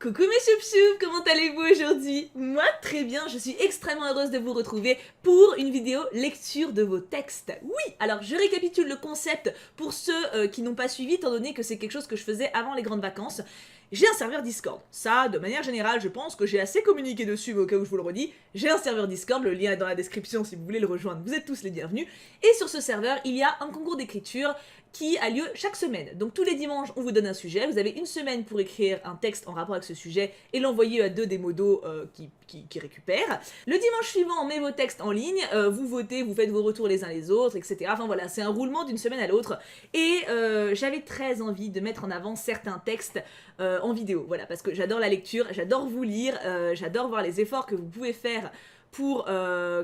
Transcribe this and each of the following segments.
Coucou mes choup-choups, comment allez-vous aujourd'hui? Moi très bien, je suis extrêmement heureuse de vous retrouver pour une vidéo lecture de vos textes. Oui, alors je récapitule le concept pour ceux qui n'ont pas suivi étant donné que c'est quelque chose que je faisais avant les grandes vacances. J'ai un serveur Discord. Ça, de manière générale, je pense que j'ai assez communiqué dessus, mais au cas où je vous le redis, j'ai un serveur Discord, le lien est dans la description si vous voulez le rejoindre, vous êtes tous les bienvenus. Et sur ce serveur, il y a un concours d'écriture qui a lieu chaque semaine. Donc tous les dimanches, on vous donne un sujet, vous avez une semaine pour écrire un texte en rapport avec ce sujet et l'envoyer à deux des modos qui récupèrent. Le dimanche suivant, on met vos textes en ligne, vous votez, vous faites vos retours les uns les autres, etc. Enfin voilà, c'est un roulement d'une semaine à l'autre. Et j'avais très envie de mettre en avant certains textes en vidéo, voilà, parce que j'adore la lecture, j'adore vous lire, j'adore voir les efforts que vous pouvez faire pour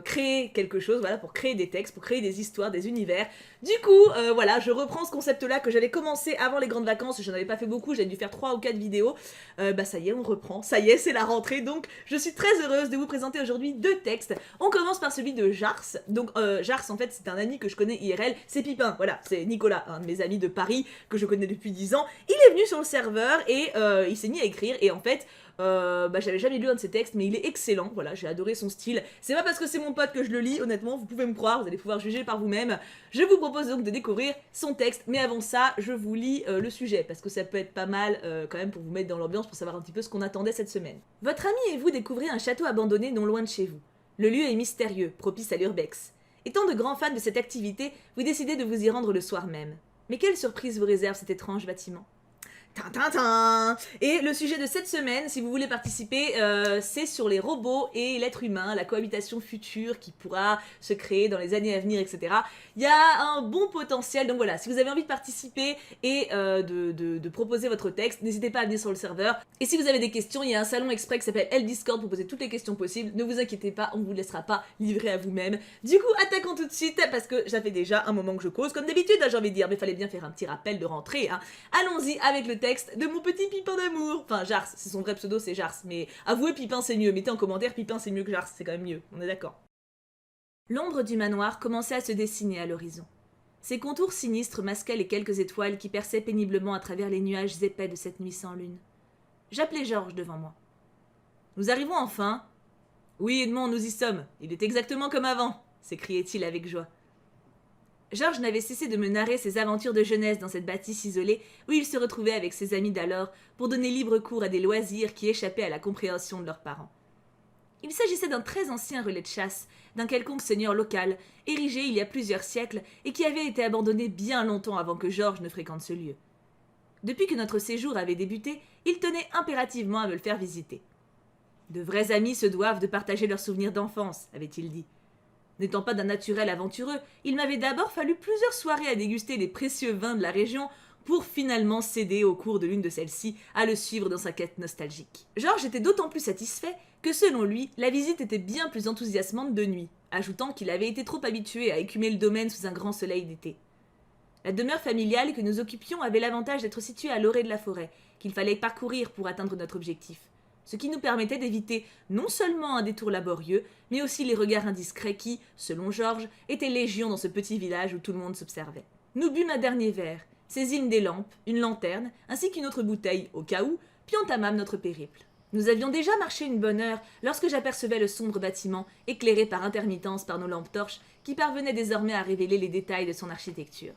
créer quelque chose, voilà, pour créer des textes, pour créer des histoires, des univers. Du coup, voilà, je reprends ce concept-là que j'avais commencé avant les grandes vacances, j'en avais pas fait beaucoup, j'avais dû faire 3 ou 4 vidéos. Bah ça y est, on reprend, ça y est, c'est la rentrée, donc je suis très heureuse de vous présenter aujourd'hui 2 textes. On commence par celui de Jars. Donc Jars, en fait, c'est un ami que je connais IRL, c'est Pipin, voilà, c'est Nicolas, un de mes amis de Paris que je connais depuis 10 ans. Il est venu sur le serveur et il s'est mis à écrire, et en fait, j'avais jamais lu un de ses textes, mais il est excellent, voilà, j'ai adoré son style. C'est pas parce que c'est mon pote que je le lis, honnêtement, vous pouvez me croire, vous allez pouvoir juger par vous-même. Je vous propose donc de découvrir son texte, mais avant ça, je vous lis le sujet, parce que ça peut être pas mal quand même pour vous mettre dans l'ambiance, pour savoir un petit peu ce qu'on attendait cette semaine. Votre ami et vous découvrez un château abandonné non loin de chez vous. Le lieu est mystérieux, propice à l'urbex. Étant de grands fans de cette activité, vous décidez de vous y rendre le soir même. Mais quelle surprise vous réserve cet étrange bâtiment ? Tintintin. Et le sujet de cette semaine, si vous voulez participer, c'est sur les robots et l'être humain, la cohabitation future qui pourra se créer dans les années à venir, etc. Il y a un bon potentiel, donc voilà, si vous avez envie de participer et de proposer votre texte, n'hésitez pas à venir sur le serveur. Et si vous avez des questions, il y a un salon exprès qui s'appelle El Discord pour poser toutes les questions possibles. Ne vous inquiétez pas, on ne vous laissera pas livrer à vous-même. Du coup, attaquons tout de suite, parce que ça fait déjà un moment que je cause, comme d'habitude, j'ai envie de dire, mais fallait bien faire un petit rappel de rentrée. Hein. Allons-y avec le texte de mon petit Pipin d'amour. Enfin, Jars, c'est son vrai pseudo, c'est Jars. Mais avouez, Pipin c'est mieux. Mettez en commentaire, Pipin c'est mieux que Jars, c'est quand même mieux. On est d'accord. L'ombre du manoir commençait à se dessiner à l'horizon. Ses contours sinistres masquaient les quelques étoiles qui perçaient péniblement à travers les nuages épais de cette nuit sans lune. J'appelai Georges devant moi. Nous arrivons enfin. Oui, Edmond, nous y sommes. Il est exactement comme avant, s'écriait-il avec joie. Georges n'avait cessé de me narrer ses aventures de jeunesse dans cette bâtisse isolée où il se retrouvait avec ses amis d'alors pour donner libre cours à des loisirs qui échappaient à la compréhension de leurs parents. Il s'agissait d'un très ancien relais de chasse, d'un quelconque seigneur local, érigé il y a plusieurs siècles et qui avait été abandonné bien longtemps avant que Georges ne fréquente ce lieu. Depuis que notre séjour avait débuté, il tenait impérativement à me le faire visiter. De vrais amis se doivent de partager leurs souvenirs d'enfance, avait-il dit. N'étant pas d'un naturel aventureux, il m'avait d'abord fallu plusieurs soirées à déguster les précieux vins de la région pour finalement céder au cours de l'une de celles-ci à le suivre dans sa quête nostalgique. Georges était d'autant plus satisfait que selon lui, la visite était bien plus enthousiasmante de nuit, ajoutant qu'il avait été trop habitué à écumer le domaine sous un grand soleil d'été. La demeure familiale que nous occupions avait l'avantage d'être située à l'orée de la forêt, qu'il fallait parcourir pour atteindre notre objectif, ce qui nous permettait d'éviter non seulement un détour laborieux, mais aussi les regards indiscrets qui, selon Georges, étaient légion dans ce petit village où tout le monde s'observait. Nous bûmes un dernier verre, saisîmes des lampes, une lanterne, ainsi qu'une autre bouteille, au cas où, puis entamâmes notre périple. Nous avions déjà marché une bonne heure lorsque j'apercevais le sombre bâtiment, éclairé par intermittence par nos lampes torches, qui parvenaient désormais à révéler les détails de son architecture.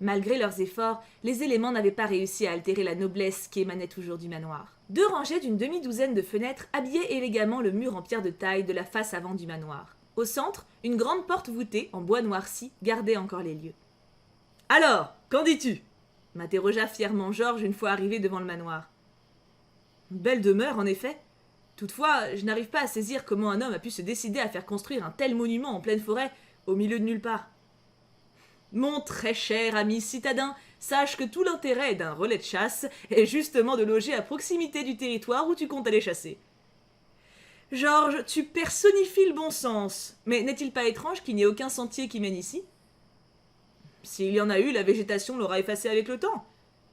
Malgré leurs efforts, les éléments n'avaient pas réussi à altérer la noblesse qui émanait toujours du manoir. 2 rangées d'une demi-douzaine de fenêtres habillaient élégamment le mur en pierre de taille de la face avant du manoir. Au centre, une grande porte voûtée, en bois noirci, gardait encore les lieux. « Alors, qu'en dis-tu » m'interrogea fièrement Georges une fois arrivé devant le manoir. « Une belle demeure, en effet. Toutefois, je n'arrive pas à saisir comment un homme a pu se décider à faire construire un tel monument en pleine forêt, au milieu de nulle part. » Mon très cher ami citadin, sache que tout l'intérêt d'un relais de chasse est justement de loger à proximité du territoire où tu comptes aller chasser. Georges, tu personnifies le bon sens, mais n'est-il pas étrange qu'il n'y ait aucun sentier qui mène ici ? S'il y en a eu, la végétation l'aura effacé avec le temps.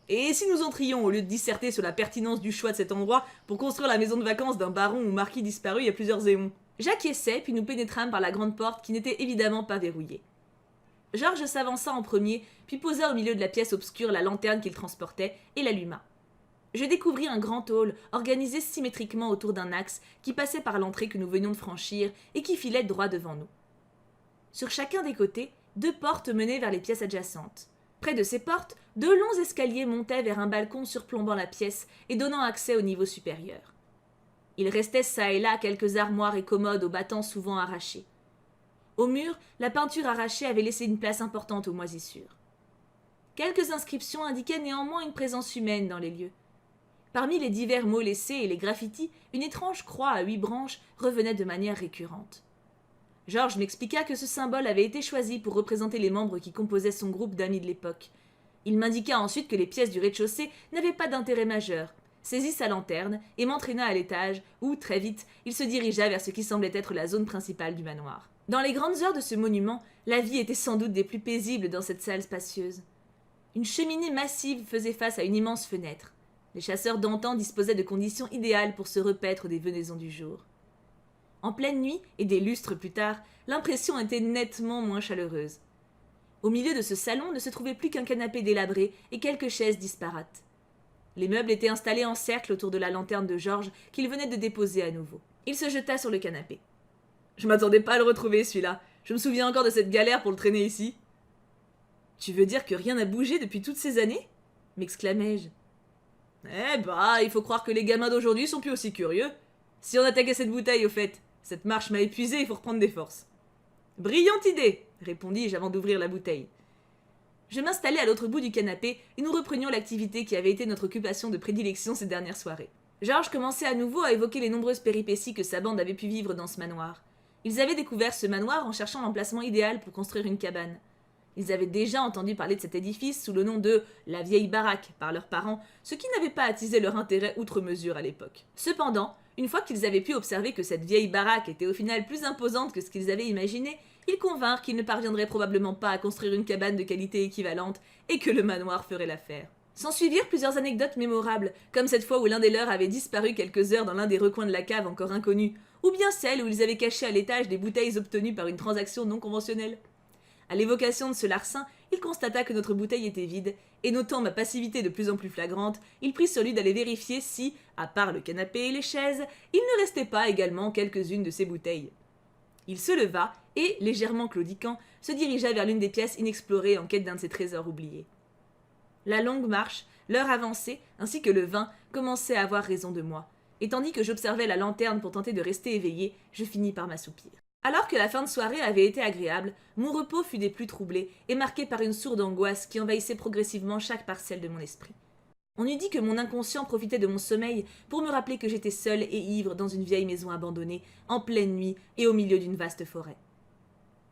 Et si nous entrions au lieu de disserter sur la pertinence du choix de cet endroit pour construire la maison de vacances d'un baron ou marquis disparu il y a plusieurs éons ? J'acquiesçai, puis nous pénétrâmes par la grande porte qui n'était évidemment pas verrouillée. Georges s'avança en premier, puis posa au milieu de la pièce obscure la lanterne qu'il transportait et l'alluma. Je découvris un grand hall organisé symétriquement autour d'un axe qui passait par l'entrée que nous venions de franchir et qui filait droit devant nous. Sur chacun des côtés, 2 portes menaient vers les pièces adjacentes. Près de ces portes, 2 longs escaliers montaient vers un balcon surplombant la pièce et donnant accès au niveau supérieur. Il restait çà et là quelques armoires et commodes aux battants souvent arrachés. Au mur, la peinture arrachée avait laissé une place importante aux moisissures. Quelques inscriptions indiquaient néanmoins une présence humaine dans les lieux. Parmi les divers mots laissés et les graffitis, une étrange croix à 8 branches revenait de manière récurrente. Georges m'expliqua que ce symbole avait été choisi pour représenter les membres qui composaient son groupe d'amis de l'époque. Il m'indiqua ensuite que les pièces du rez-de-chaussée n'avaient pas d'intérêt majeur, saisit sa lanterne et m'entraîna à l'étage où, très vite, il se dirigea vers ce qui semblait être la zone principale du manoir. Dans les grandes heures de ce monument, la vie était sans doute des plus paisibles dans cette salle spacieuse. Une cheminée massive faisait face à une immense fenêtre. Les chasseurs d'antan disposaient de conditions idéales pour se repaître des venaisons du jour. En pleine nuit, et des lustres plus tard, l'impression était nettement moins chaleureuse. Au milieu de ce salon ne se trouvait plus qu'un canapé délabré et quelques chaises disparates. Les meubles étaient installés en cercle autour de la lanterne de Georges qu'il venait de déposer à nouveau. Il se jeta sur le canapé. « Je m'attendais pas à le retrouver, celui-là. Je me souviens encore de cette galère pour le traîner ici. »« Tu veux dire que rien n'a bougé depuis toutes ces années ?» m'exclamai-je. « Eh bah, il faut croire que les gamins d'aujourd'hui sont plus aussi curieux. Si on attaquait cette bouteille, au fait, cette marche m'a épuisé, il faut reprendre des forces. »« Brillante idée !» répondis-je avant d'ouvrir la bouteille. Je m'installai à l'autre bout du canapé et nous reprenions l'activité qui avait été notre occupation de prédilection ces dernières soirées. Georges commençait à nouveau à évoquer les nombreuses péripéties que sa bande avait pu vivre dans ce manoir. Ils avaient découvert ce manoir en cherchant l'emplacement idéal pour construire une cabane. Ils avaient déjà entendu parler de cet édifice sous le nom de « la vieille baraque » par leurs parents, ce qui n'avait pas attisé leur intérêt outre mesure à l'époque. Cependant, une fois qu'ils avaient pu observer que cette vieille baraque était au final plus imposante que ce qu'ils avaient imaginé, ils convinrent qu'ils ne parviendraient probablement pas à construire une cabane de qualité équivalente et que le manoir ferait l'affaire. S'ensuivirent plusieurs anecdotes mémorables, comme cette fois où l'un des leurs avait disparu quelques heures dans l'un des recoins de la cave encore inconnu, ou bien celle où ils avaient caché à l'étage des bouteilles obtenues par une transaction non conventionnelle. À l'évocation de ce larcin, il constata que notre bouteille était vide, et notant ma passivité de plus en plus flagrante, il prit sur lui d'aller vérifier si, à part le canapé et les chaises, il ne restait pas également quelques-unes de ces bouteilles. Il se leva et, légèrement claudiquant, se dirigea vers l'une des pièces inexplorées en quête d'un de ses trésors oubliés. La longue marche, l'heure avancée, ainsi que le vin, commençaient à avoir raison de moi, et tandis que j'observais la lanterne pour tenter de rester éveillé, je finis par m'assoupir. Alors que la fin de soirée avait été agréable, mon repos fut des plus troublés et marqué par une sourde angoisse qui envahissait progressivement chaque parcelle de mon esprit. On eût dit que mon inconscient profitait de mon sommeil pour me rappeler que j'étais seule et ivre dans une vieille maison abandonnée, en pleine nuit et au milieu d'une vaste forêt.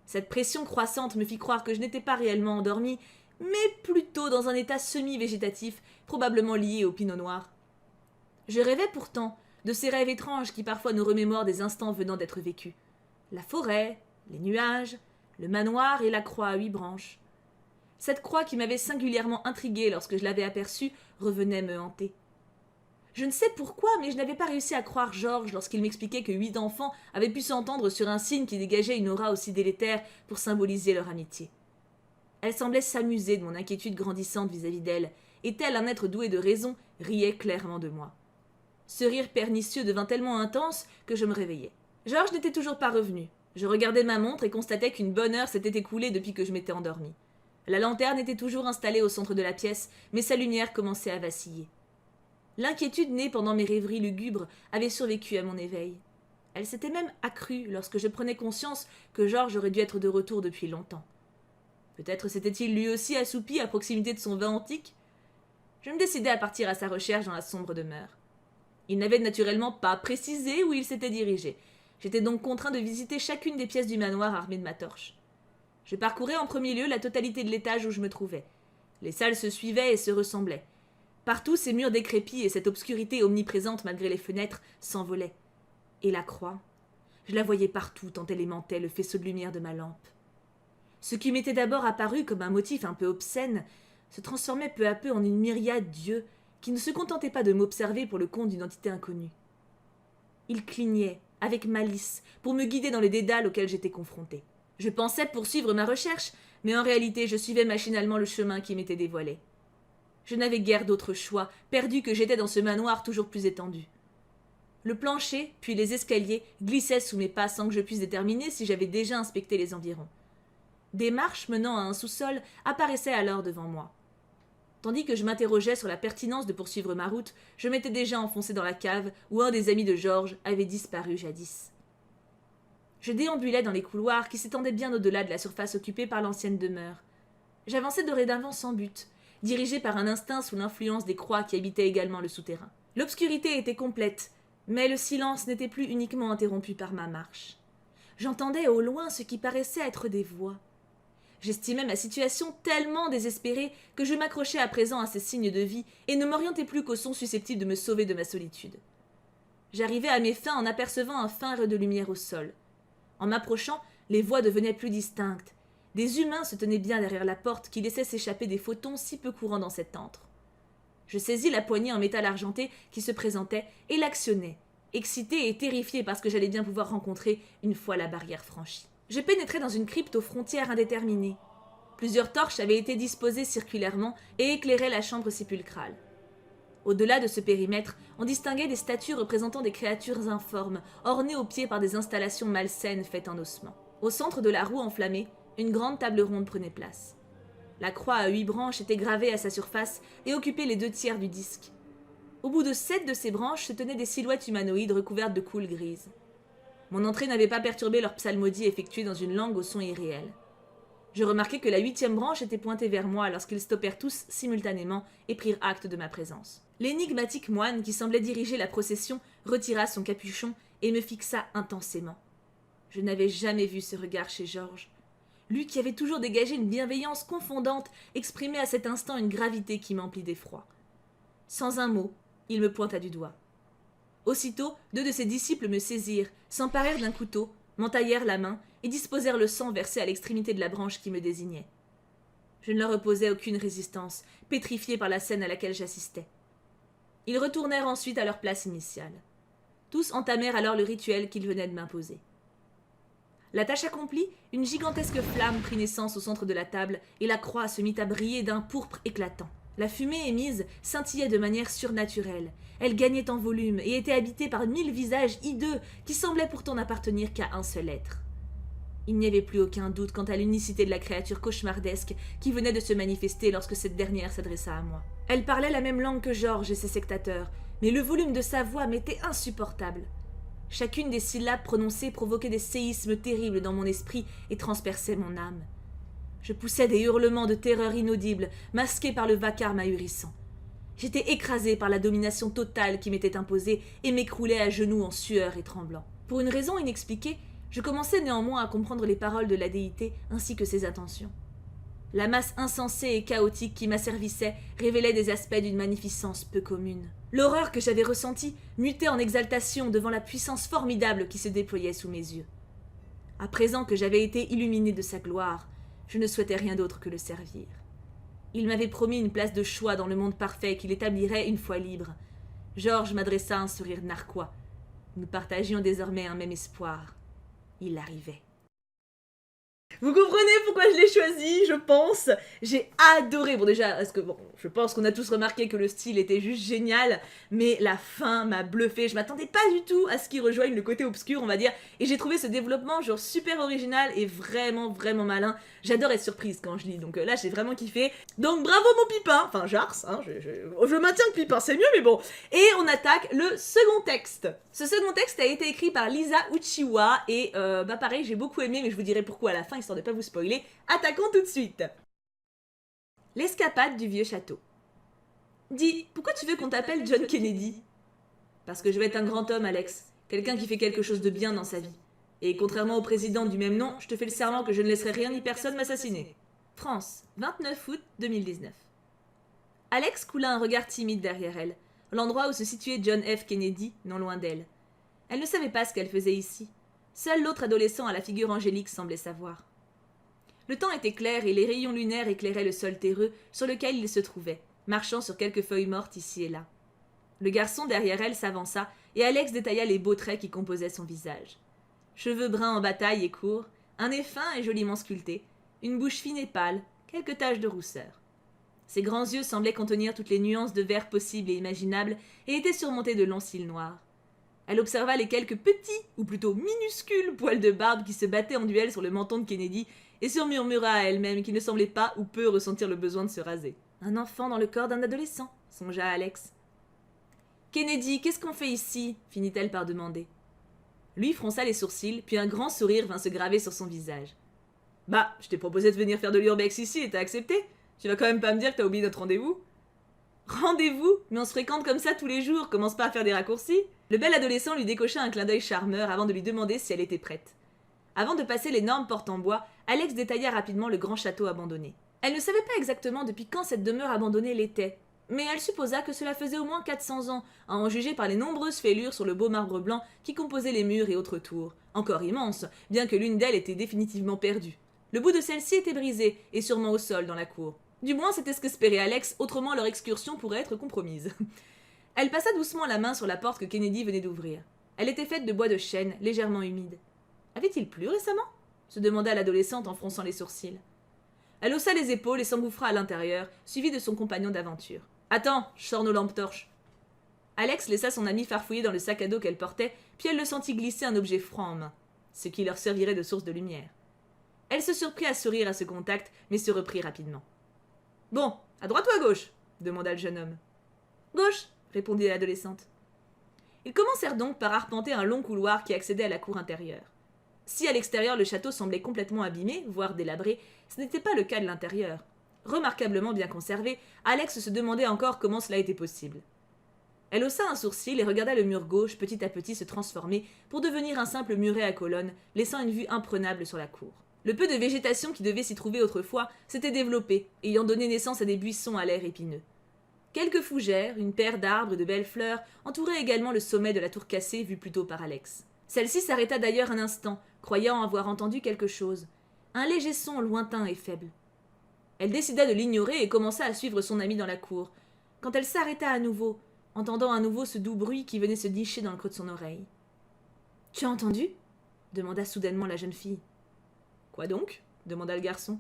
Cette pression croissante me fit croire que je n'étais pas réellement endormie, mais plutôt dans un état semi-végétatif, probablement lié au pinot noir. Je rêvais pourtant de ces rêves étranges qui parfois nous remémorent des instants venant d'être vécus. La forêt, les nuages, le manoir et la croix à 8 branches. Cette croix qui m'avait singulièrement intriguée lorsque je l'avais aperçue revenait me hanter. Je ne sais pourquoi, mais je n'avais pas réussi à croire Georges lorsqu'il m'expliquait que 8 enfants avaient pu s'entendre sur un signe qui dégageait une aura aussi délétère pour symboliser leur amitié. Elle semblait s'amuser de mon inquiétude grandissante vis-à-vis d'elle, et tel un être doué de raison, riait clairement de moi. Ce rire pernicieux devint tellement intense que je me réveillai. Georges n'était toujours pas revenu. Je regardais ma montre et constatais qu'une bonne heure s'était écoulée depuis que je m'étais endormie. La lanterne était toujours installée au centre de la pièce, mais sa lumière commençait à vaciller. L'inquiétude née pendant mes rêveries lugubres avait survécu à mon éveil. Elle s'était même accrue lorsque je prenais conscience que Georges aurait dû être de retour depuis longtemps. Peut-être s'était-il lui aussi assoupi à proximité de son vin antique? Je me décidai à partir à sa recherche dans la sombre demeure. Il n'avait naturellement pas précisé où il s'était dirigé. J'étais donc contraint de visiter chacune des pièces du manoir armée de ma torche. Je parcourais en premier lieu la totalité de l'étage où je me trouvais. Les salles se suivaient et se ressemblaient. Partout, ces murs décrépits et cette obscurité omniprésente malgré les fenêtres s'envolaient. Et la croix, je la voyais partout tant elle aimantait le faisceau de lumière de ma lampe. Ce qui m'était d'abord apparu comme un motif un peu obscène se transformait peu à peu en une myriade d'yeux qui ne se contentaient pas de m'observer pour le compte d'une entité inconnue. Ils clignaient, avec malice, pour me guider dans les dédales auxquels j'étais confrontée. Je pensais poursuivre ma recherche, mais en réalité je suivais machinalement le chemin qui m'était dévoilé. Je n'avais guère d'autre choix, perdu que j'étais dans ce manoir toujours plus étendu. Le plancher, puis les escaliers, glissaient sous mes pas sans que je puisse déterminer si j'avais déjà inspecté les environs. Des marches menant à un sous-sol apparaissaient alors devant moi. Tandis que je m'interrogeais sur la pertinence de poursuivre ma route, je m'étais déjà enfoncé dans la cave où un des amis de Georges avait disparu jadis. Je déambulais dans les couloirs qui s'étendaient bien au-delà de la surface occupée par l'ancienne demeure. J'avançais dorénavant sans but, dirigé par un instinct sous l'influence des croix qui habitaient également le souterrain. L'obscurité était complète, mais le silence n'était plus uniquement interrompu par ma marche. J'entendais au loin ce qui paraissait être des voix. J'estimais ma situation tellement désespérée que je m'accrochais à présent à ces signes de vie et ne m'orientais plus qu'aux sons susceptibles de me sauver de ma solitude. J'arrivais à mes fins en apercevant un fin rayon de lumière au sol. En m'approchant, les voix devenaient plus distinctes. Des humains se tenaient bien derrière la porte qui laissait s'échapper des photons si peu courants dans cet antre. Je saisis la poignée en métal argenté qui se présentait et l'actionnai, excité et terrifié parce que j'allais bien pouvoir rencontrer une fois la barrière franchie. Je pénétrais dans une crypte aux frontières indéterminées. Plusieurs torches avaient été disposées circulairement et éclairaient la chambre sépulcrale. Au-delà de ce périmètre, on distinguait des statues représentant des créatures informes, ornées aux pieds par des installations malsaines faites en ossements. Au centre de la roue enflammée, une grande table ronde prenait place. La croix à 8 branches était gravée à sa surface et occupait les 2/3 du disque. Au bout de 7 de ces branches se tenaient des silhouettes humanoïdes recouvertes de coules grises. Mon entrée n'avait pas perturbé leur psalmodie effectuée dans une langue au son irréel. Je remarquai que la 8e branche était pointée vers moi lorsqu'ils stoppèrent tous simultanément et prirent acte de ma présence. L'énigmatique moine qui semblait diriger la procession retira son capuchon et me fixa intensément. Je n'avais jamais vu ce regard chez Georges. Lui qui avait toujours dégagé une bienveillance confondante exprimait à cet instant une gravité qui m'emplit d'effroi. Sans un mot, il me pointa du doigt. Aussitôt, 2 de ses disciples me saisirent, s'emparèrent d'un couteau, m'entaillèrent la main et disposèrent le sang versé à l'extrémité de la branche qui me désignait. Je ne leur opposais aucune résistance, pétrifié par la scène à laquelle j'assistais. Ils retournèrent ensuite à leur place initiale. Tous entamèrent alors le rituel qu'ils venaient de m'imposer. La tâche accomplie, une gigantesque flamme prit naissance au centre de la table et la croix se mit à briller d'un pourpre éclatant. La fumée émise scintillait de manière surnaturelle. Elle gagnait en volume et était habitée par 1000 visages hideux qui semblaient pourtant n'appartenir qu'à un seul être. Il n'y avait plus aucun doute quant à l'unicité de la créature cauchemardesque qui venait de se manifester lorsque cette dernière s'adressa à moi. Elle parlait la même langue que Georges et ses sectateurs, mais le volume de sa voix m'était insupportable. Chacune des syllabes prononcées provoquait des séismes terribles dans mon esprit et transperçait mon âme. Je poussais des hurlements de terreur inaudibles, masqués par le vacarme ahurissant. J'étais écrasé par la domination totale qui m'était imposée et m'écroulais à genoux en sueur et tremblant. Pour une raison inexpliquée, je commençais néanmoins à comprendre les paroles de la déité ainsi que ses intentions. La masse insensée et chaotique qui m'asservissait révélait des aspects d'une magnificence peu commune. L'horreur que j'avais ressentie mutait en exaltation devant la puissance formidable qui se déployait sous mes yeux. À présent que j'avais été illuminé de sa gloire, je ne souhaitais rien d'autre que le servir. Il m'avait promis une place de choix dans le monde parfait qu'il établirait une fois libre. Georges m'adressa un sourire narquois. Nous partagions désormais un même espoir. Il arrivait. Vous comprenez pourquoi je l'ai choisi, je pense. J'ai adoré. Bon déjà, parce que je pense qu'on a tous remarqué que le style était juste génial, mais la fin m'a bluffé. Je m'attendais pas du tout à ce qu'il rejoigne le côté obscur, on va dire, et j'ai trouvé ce développement genre super original et vraiment malin. J'adore être surprise quand je lis, donc là j'ai vraiment kiffé. Donc bravo mon Pipin, enfin Jars, hein, je maintiens que Pipin c'est mieux, mais bon. Et on attaque le second texte. Ce second texte a été écrit par Lisa Uchiwa et pareil j'ai beaucoup aimé, mais je vous dirai pourquoi à la fin, histoire de pas vous spoiler. Attaquons tout de suite. L'escapade du vieux château. Dis, pourquoi tu veux qu'on t'appelle John Kennedy? Parce que je vais être un grand homme, Alex. Quelqu'un qui fait quelque chose de bien dans sa vie. Et contrairement au président du même nom, je te fais le serment que je ne laisserai rien ni personne m'assassiner. France, 29 août 2019. Alex coula un regard timide derrière elle, l'endroit où se situait John F. Kennedy, non loin d'elle. Elle ne savait pas ce qu'elle faisait ici. Seul l'autre adolescent à la figure angélique semblait savoir. Le temps était clair et les rayons lunaires éclairaient le sol terreux sur lequel il se trouvait, marchant sur quelques feuilles mortes ici et là. Le garçon derrière elle s'avança et Alex détailla les beaux traits qui composaient son visage. Cheveux bruns en bataille et courts, un nez fin et joliment sculpté, une bouche fine et pâle, quelques taches de rousseur. Ses grands yeux semblaient contenir toutes les nuances de vert possibles et imaginables et étaient surmontés de longs cils noirs. Elle observa les quelques petits, ou plutôt minuscules, poils de barbe qui se battaient en duel sur le menton de Kennedy et se murmura à elle-même qu'il ne semblait pas ou peu ressentir le besoin de se raser. Un enfant dans le corps d'un adolescent, songea Alex. Kennedy, qu'est-ce qu'on fait ici finit-elle par demander. Lui fronça les sourcils, puis un grand sourire vint se graver sur son visage. Bah, je t'ai proposé de venir faire de l'urbex ici et t'as accepté. Tu vas quand même pas me dire que t'as oublié notre rendez-vous. Rendez-vous? Mais on se fréquente comme ça tous les jours, commence pas à faire des raccourcis. Le bel adolescent lui décocha un clin d'œil charmeur avant de lui demander si elle était prête. Avant de passer l'énorme porte en bois, Alex détailla rapidement le grand château abandonné. Elle ne savait pas exactement depuis quand cette demeure abandonnée l'était, mais elle supposa que cela faisait au moins 400 ans, à en juger par les nombreuses fêlures sur le beau marbre blanc qui composait les murs et autres tours, encore immenses, bien que l'une d'elles était définitivement perdue. Le bout de celle-ci était brisé, et sûrement au sol dans la cour. Du moins c'était ce qu'espérait Alex, autrement leur excursion pourrait être compromise. Elle passa doucement la main sur la porte que Kennedy venait d'ouvrir. Elle était faite de bois de chêne, légèrement humide. Avait-il plu récemment se demanda l'adolescente en fronçant les sourcils. Elle haussa les épaules et s'engouffra à l'intérieur, suivie de son compagnon d'aventure. « Attends, je sors nos lampes torches. » Alex laissa son amie farfouiller dans le sac à dos qu'elle portait, puis elle le sentit glisser un objet franc en main, ce qui leur servirait de source de lumière. Elle se surprit à sourire à ce contact, mais se reprit rapidement. « Bon, à droite ou à gauche ?» demanda le jeune homme. « Gauche !» répondit l'adolescente. Ils commencèrent donc par arpenter un long couloir qui accédait à la cour intérieure. Si à l'extérieur le château semblait complètement abîmé, voire délabré, ce n'était pas le cas de l'intérieur. Remarquablement bien conservé, Alex se demandait encore comment cela était possible. Elle haussa un sourcil et regarda le mur gauche petit à petit se transformer pour devenir un simple muret à colonnes, laissant une vue imprenable sur la cour. Le peu de végétation qui devait s'y trouver autrefois s'était développé, ayant donné naissance à des buissons à l'air épineux. Quelques fougères, une paire d'arbres et de belles fleurs entouraient également le sommet de la tour cassée vue plus tôt par Alex. Celle-ci s'arrêta d'ailleurs un instant, croyant avoir entendu quelque chose. Un léger son lointain et faible. Elle décida de l'ignorer et commença à suivre son amie dans la cour, quand elle s'arrêta à nouveau, entendant à nouveau ce doux bruit qui venait se nicher dans le creux de son oreille. « Tu as entendu » demanda soudainement la jeune fille. « Quoi donc » demanda le garçon.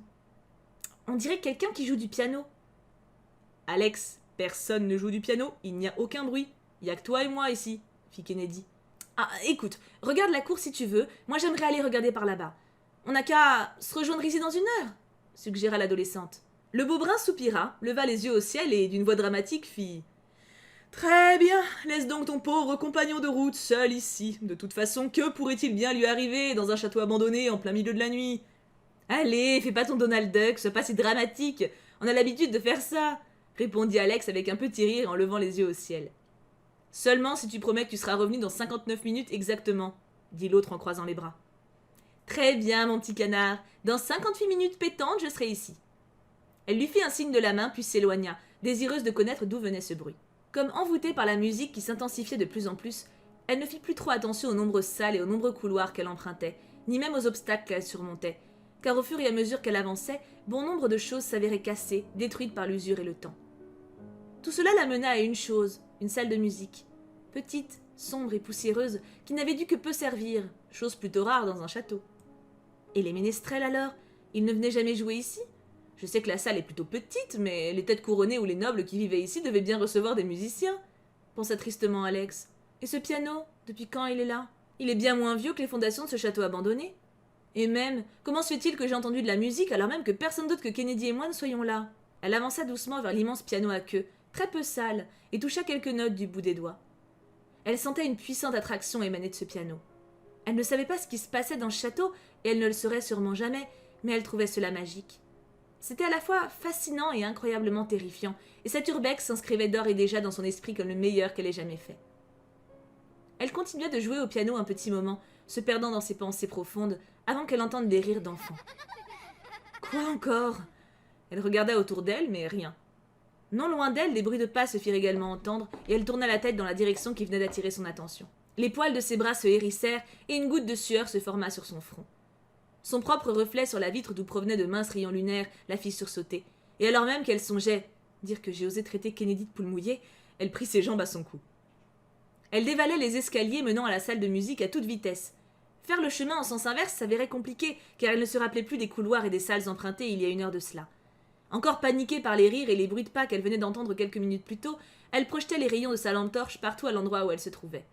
« On dirait quelqu'un qui joue du piano. »« Alex, personne ne joue du piano, il n'y a aucun bruit. Il y a que toi et moi ici, » fit Kennedy. « Ah, écoute, regarde la cour si tu veux, moi j'aimerais aller regarder par là-bas. On n'a qu'à se rejoindre ici dans 1 heure, » suggéra l'adolescente. Le beau brun soupira, leva les yeux au ciel et, d'une voix dramatique, fit « Très bien, laisse donc ton pauvre compagnon de route seul ici. De toute façon, que pourrait-il bien lui arriver dans un château abandonné en plein milieu de la nuit ? Allez, fais pas ton Donald Duck, sois pas si dramatique, on a l'habitude de faire ça, » répondit Alex avec un petit rire en levant les yeux au ciel. « Seulement si tu promets que tu seras revenu dans 59 minutes exactement, » dit l'autre en croisant les bras. « Très bien, mon petit canard, dans 58 minutes pétantes, je serai ici. » Elle lui fit un signe de la main puis s'éloigna, désireuse de connaître d'où venait ce bruit. Comme envoûtée par la musique qui s'intensifiait de plus en plus, elle ne fit plus trop attention aux nombreuses salles et aux nombreux couloirs qu'elle empruntait, ni même aux obstacles qu'elle surmontait, car au fur et à mesure qu'elle avançait, bon nombre de choses s'avéraient cassées, détruites par l'usure et le temps. Tout cela la mena à une chose, une salle de musique, petite, sombre et poussiéreuse, qui n'avait dû que peu servir, chose plutôt rare dans un château. Et les ménestrels alors? Ils ne venaient jamais jouer ici? Je sais que la salle est plutôt petite, mais les têtes couronnées ou les nobles qui vivaient ici devaient bien recevoir des musiciens, pensa tristement Alex. Et ce piano, depuis quand il est là? Il est bien moins vieux que les fondations de ce château abandonné. Et même, comment se fait-il que j'ai entendu de la musique alors même que personne d'autre que Kennedy et moi ne soyons là? Elle avança doucement vers l'immense piano à queue, très peu sale, et toucha quelques notes du bout des doigts. Elle sentait une puissante attraction émaner de ce piano. Elle ne savait pas ce qui se passait dans ce château, et elle ne le saurait sûrement jamais, mais elle trouvait cela magique. C'était à la fois fascinant et incroyablement terrifiant, et cet urbex s'inscrivait d'ores et déjà dans son esprit comme le meilleur qu'elle ait jamais fait. Elle continua de jouer au piano un petit moment, se perdant dans ses pensées profondes, avant qu'elle entende des rires d'enfants. Quoi encore? Elle regarda autour d'elle, mais rien. Non loin d'elle, des bruits de pas se firent également entendre, et elle tourna la tête dans la direction qui venait d'attirer son attention. Les poils de ses bras se hérissèrent, et une goutte de sueur se forma sur son front. Son propre reflet sur la vitre d'où provenaient de minces rayons lunaires la fit sursauter, et alors même qu'elle songeait dire que j'ai osé traiter Kennedy de poule mouillée, elle prit ses jambes à son cou. Elle dévalait les escaliers menant à la salle de musique à toute vitesse. Faire le chemin en sens inverse s'avérait compliqué, car elle ne se rappelait plus des couloirs et des salles empruntées il y a 1 heure de cela. Encore paniquée par les rires et les bruits de pas qu'elle venait d'entendre quelques minutes plus tôt, elle projetait les rayons de sa lampe torche partout à l'endroit où elle se trouvait.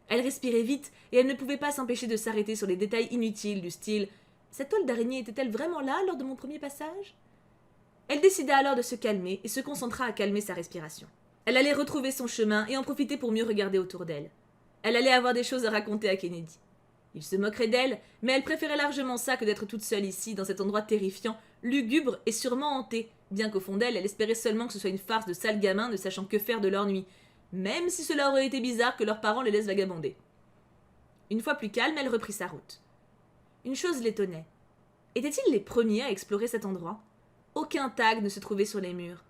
Elle respirait vite et elle ne pouvait pas s'empêcher de s'arrêter sur les détails inutiles du style « Cette toile d'araignée était-elle vraiment là lors de mon premier passage ?» Elle décida alors de se calmer et se concentra à calmer sa respiration. Elle allait retrouver son chemin et en profiter pour mieux regarder autour d'elle. Elle allait avoir des choses à raconter à Kennedy. Il se moquerait d'elle, mais elle préférait largement ça que d'être toute seule ici, dans cet endroit terrifiant, lugubre et sûrement hanté, bien qu'au fond d'elle, elle espérait seulement que ce soit une farce de sales gamins ne sachant que faire de leur nuit, même si cela aurait été bizarre que leurs parents les laissent vagabonder. Une fois plus calme, elle reprit sa route. Une chose l'étonnait. Étaient-ils les premiers à explorer cet endroit ? Aucun tag ne se trouvait sur les murs.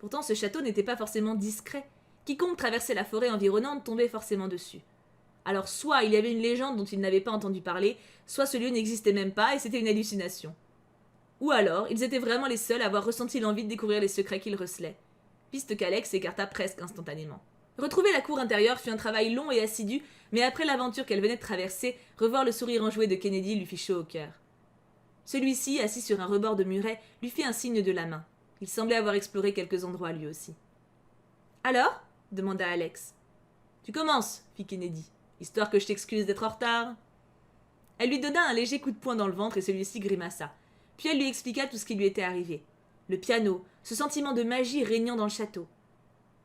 Pourtant, ce château n'était pas forcément discret. Quiconque traversait la forêt environnante tombait forcément dessus. Alors soit il y avait une légende dont il n'avait pas entendu parler, soit ce lieu n'existait même pas et c'était une hallucination. Ou alors, ils étaient vraiment les seuls à avoir ressenti l'envie de découvrir les secrets qu'ils recelaient. Piste qu'Alex écarta presque instantanément. Retrouver la cour intérieure fut un travail long et assidu, mais après l'aventure qu'elle venait de traverser, revoir le sourire enjoué de Kennedy lui fit chaud au cœur. Celui-ci, assis sur un rebord de muret, lui fit un signe de la main. Il semblait avoir exploré quelques endroits lui aussi. « Alors » demanda Alex. « Tu commences, fit Kennedy, histoire que je t'excuse d'être en retard. » Elle lui donna un léger coup de poing dans le ventre et celui-ci grimaça. Puis elle lui expliqua tout ce qui lui était arrivé. Le piano, ce sentiment de magie régnant dans le château.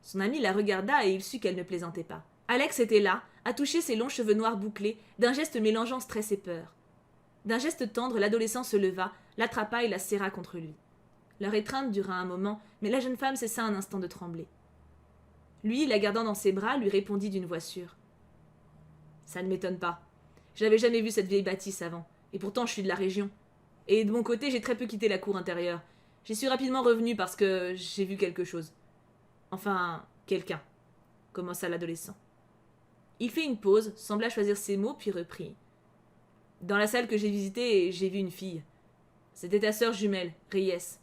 Son ami la regarda et il sut qu'elle ne plaisantait pas. Alex était là, à toucher ses longs cheveux noirs bouclés, d'un geste mélangeant stress et peur. D'un geste tendre, l'adolescent se leva, l'attrapa et la serra contre lui. Leur étreinte dura un moment, mais la jeune femme cessa un instant de trembler. Lui, la gardant dans ses bras, lui répondit d'une voix sûre. « Ça ne m'étonne pas. Je n'avais jamais vu cette vieille bâtisse avant, et pourtant je suis de la région. Et de mon côté, j'ai très peu quitté la cour intérieure. J'y suis rapidement revenue parce que j'ai vu quelque chose. Enfin, quelqu'un, commença l'adolescent. Il fit une pause, sembla choisir ses mots, puis reprit. Dans la salle que j'ai visitée, j'ai vu une fille. C'était ta sœur jumelle, Reyes.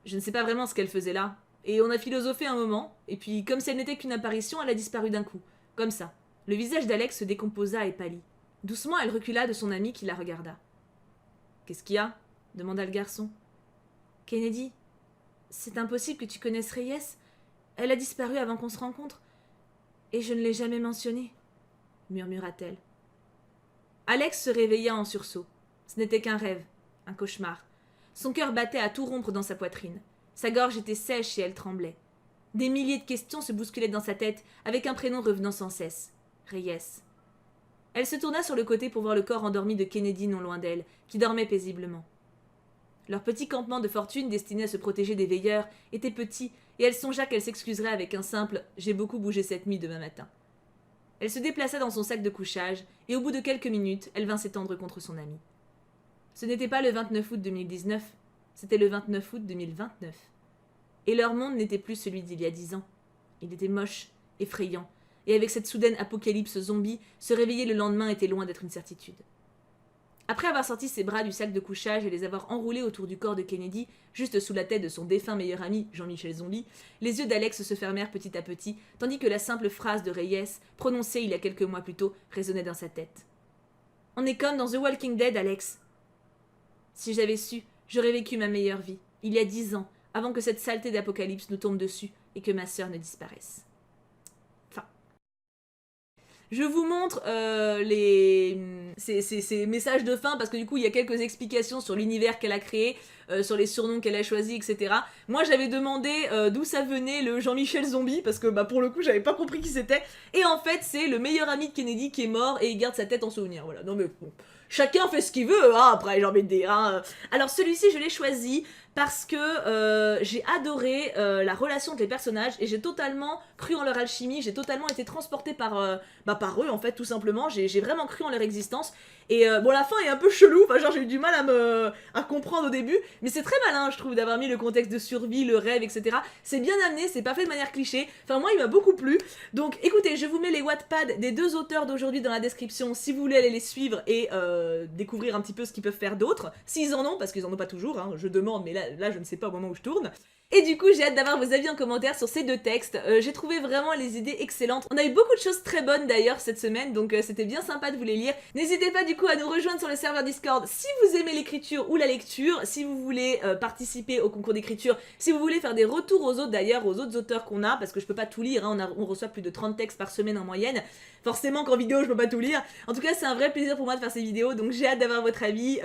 Je ne sais pas vraiment ce qu'elle faisait là, et on a philosophé un moment, et puis comme si elle n'était qu'une apparition, elle a disparu d'un coup, comme ça. Le visage d'Alex se décomposa et pâlit. Doucement, elle recula de son ami qui la regarda. « Qu'est-ce qu'il y a » demanda le garçon. « Kennedy, c'est impossible que tu connaisses Reyes. Elle a disparu avant qu'on se rencontre, et je ne l'ai jamais mentionnée, » murmura-t-elle. Alex se réveilla en sursaut. Ce n'était qu'un rêve, un cauchemar. Son cœur battait à tout rompre dans sa poitrine. Sa gorge était sèche et elle tremblait. Des milliers de questions se bousculaient dans sa tête, avec un prénom revenant sans cesse. Reyes. Elle se tourna sur le côté pour voir le corps endormi de Kennedy non loin d'elle, qui dormait paisiblement. Leur petit campement de fortune destiné à se protéger des veilleurs était petit, et elle songea qu'elle s'excuserait avec un simple « J'ai beaucoup bougé cette nuit demain matin ». Elle se déplaça dans son sac de couchage, et au bout de quelques minutes, elle vint s'étendre contre son amie. Ce n'était pas le 29 août 2019, c'était le 29 août 2029. Et leur monde n'était plus celui d'il y a 10 ans. Il était moche, effrayant, et avec cette soudaine apocalypse zombie, se réveiller le lendemain était loin d'être une certitude. Après avoir sorti ses bras du sac de couchage et les avoir enroulés autour du corps de Kennedy, juste sous la tête de son défunt meilleur ami, Jean-Michel Zombie, les yeux d'Alex se fermèrent petit à petit, tandis que la simple phrase de Reyes, prononcée il y a quelques mois plus tôt, résonnait dans sa tête. « On est comme dans The Walking Dead, Alex. » Si j'avais su, j'aurais vécu ma meilleure vie, il y a 10 ans, avant que cette saleté d'apocalypse nous tombe dessus et que ma sœur ne disparaisse. Je vous montre ces messages de fin parce que du coup il y a quelques explications sur l'univers qu'elle a créé, sur les surnoms qu'elle a choisis, etc. Moi j'avais demandé d'où ça venait le Jean-Michel Zombie parce que pour le coup j'avais pas compris qui c'était. Et en fait c'est le meilleur ami de Kennedy qui est mort et il garde sa tête en souvenir. Voilà, non mais bon, chacun fait ce qu'il veut, hein, après j'ai envie de dire. Hein. Alors celui-ci je l'ai choisi parce que j'ai adoré la relation entre les personnages et j'ai totalement cru en leur alchimie, j'ai totalement été transportée par eux en fait tout simplement, j'ai vraiment cru en leur existence. Et bon la fin est un peu chelou, enfin genre j'ai eu du mal à comprendre au début, mais c'est très malin je trouve d'avoir mis le contexte de survie, le rêve, etc. C'est bien amené, c'est pas fait de manière cliché, enfin moi il m'a beaucoup plu. Donc écoutez, je vous mets les Wattpad des deux auteurs d'aujourd'hui dans la description si vous voulez aller les suivre et découvrir un petit peu ce qu'ils peuvent faire d'autres, s'ils en ont, parce qu'ils en ont pas toujours, hein, je demande mais là je ne sais pas au moment où je tourne. Et du coup, j'ai hâte d'avoir vos avis en commentaire sur ces deux textes. J'ai trouvé vraiment les idées excellentes. On a eu beaucoup de choses très bonnes d'ailleurs cette semaine, donc c'était bien sympa de vous les lire. N'hésitez pas du coup à nous rejoindre sur le serveur Discord si vous aimez l'écriture ou la lecture, si vous voulez participer au concours d'écriture, si vous voulez faire des retours aux autres d'ailleurs, aux autres auteurs qu'on a, parce que je peux pas tout lire, hein, on reçoit plus de 30 textes par semaine en moyenne. Forcément qu'en vidéo je peux pas tout lire. En tout cas, c'est un vrai plaisir pour moi de faire ces vidéos, donc j'ai hâte d'avoir votre avis,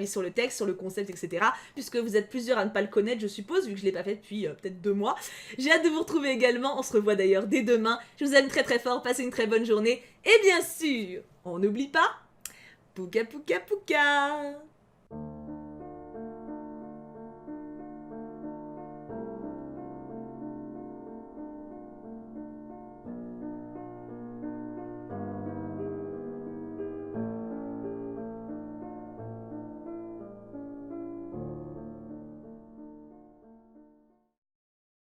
sur le texte, sur le concept, etc. Puisque vous êtes plusieurs à ne pas le connaître, je suppose, vu que je l'ai pas fait depuis peut-être 2 mois. J'ai hâte de vous retrouver également, on se revoit d'ailleurs dès demain. Je vous aime très très fort, passez une très bonne journée. Et bien sûr, on n'oublie pas, pouka pouka pouka.